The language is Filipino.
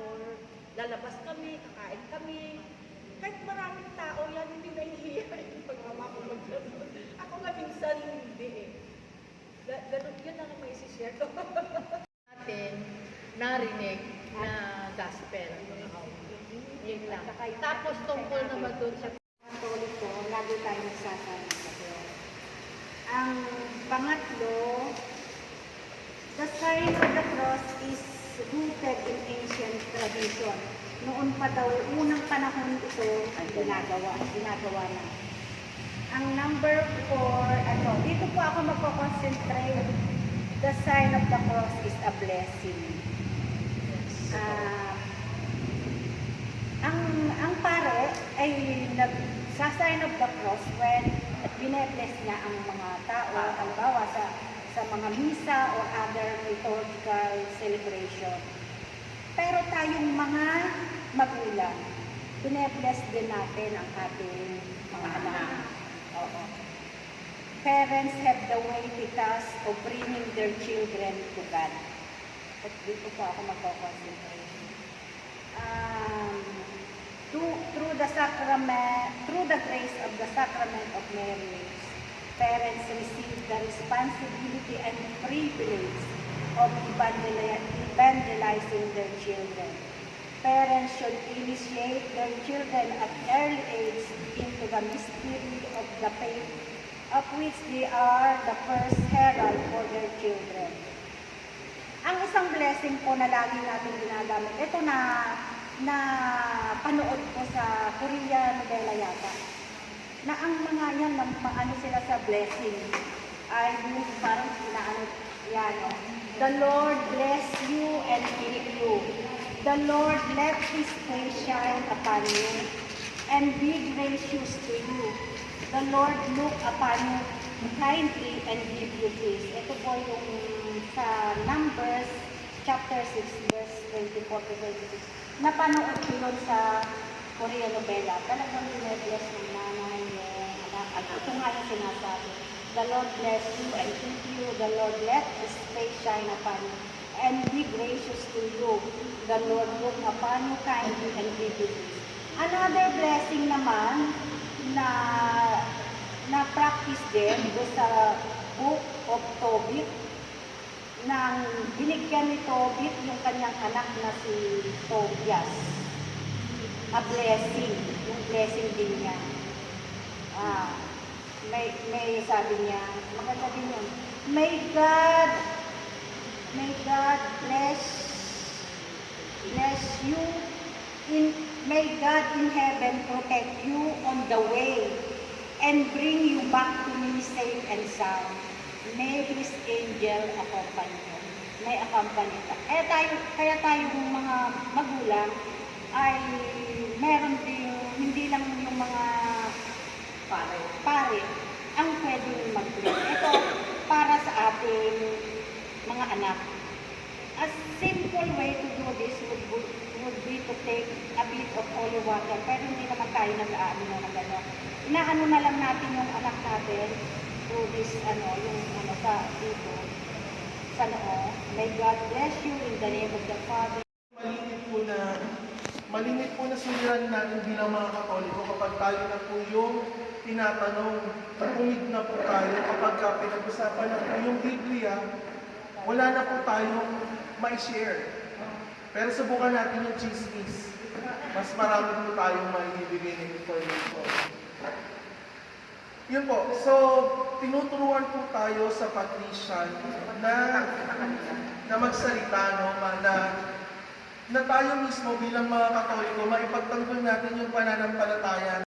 or lalabas kami, kakain kami. Kahit maraming tao yan, hindi nahihiya yung pagmama ko mag-ganun. Ako nga minsan hindi eh. Ganun, yun ang may isi-share ko. Natin narinig na gospel. Yun lang. Tapos tungkol naman doon sa Katoliko, lagi tayo nagsasama sa Diyos. Ang pangatlo, the sign of the cross is rooted in ancient tradition. Noon pa daw, unang panahon ito ay ginagawa na. Ang number 4, dito po ako magko-concentrate. The sign of the cross is a blessing. Ang pare ay nagsa-sign of the cross when bine-bless niya ang mga tao, halimbawa sa mga misa or other liturgical celebration. Pero tayong mga magulang, bine-bless din natin ang ating mga anak. Oo. Parents have the weighty task of bringing their children to God. At dito po ako magko-concentrate. Through the grace of the sacrament of marriage, parents receive the responsibility and privilege of evangelizing their children. Parents should initiate their children at early age into the mystery of the faith, of which they are the first herald for their children. Ang isang blessing po na lagi natin ginagamit, ito na panood ko sa Korea novela yata, na ang mga yan, ano sila sa blessing, ay yung parang inaano yan, the Lord bless you and keep you. The Lord let His face shine upon you and be gracious to you. The Lord look upon you kindly and give you peace. Ito po yung sa Numbers chapter 6 verse 24 to 26. Napanood ko yun sa Korean novela. Talagang bless ng nanay yung anak. At ito nga yung sinasabi. The Lord bless you and keep you. The Lord let His face shine upon you and be gracious to you. The Lord look upon you kindly and give you peace. Another blessing naman na practice din doon sa Book of Tobit, nang binigyan ni Tobit yung kanyang anak na si Tobias. A blessing, yung blessing din niya. May sabi niya, maganda din yun, May God bless you, may God in heaven protect you on the way and bring you back to me safe and sound. May His angel accompany you. May accompany ka. Kaya tayong mga magulang ay meron din, hindi lang yung mga pare ang pwedeng mag-bless. Ito para sa ating mga anak. A simple way to do this would be to take a bit of holy water. Pero hindi naman tayo nag-aano na gano'n. Inaano na lang natin yung anak natin through this, sa dito, sa noo. May God bless you in the name of the Father. Malimit po na suliranin natin bilang mga Katoliko kapag tayo na po yung tinatanong, tumig na po tayo kapag pinag-usapan na po yung Biblia, wala na po tayong ma-share. Pero subukan natin yung chismis. Mas marami po tayong maibibigay ng information. Yun po. So, tinuturuan po tayo sa patrician na magsalita, no? Na na tayo mismo bilang mga Katoliko, maipagtanggol natin yung pananampalataya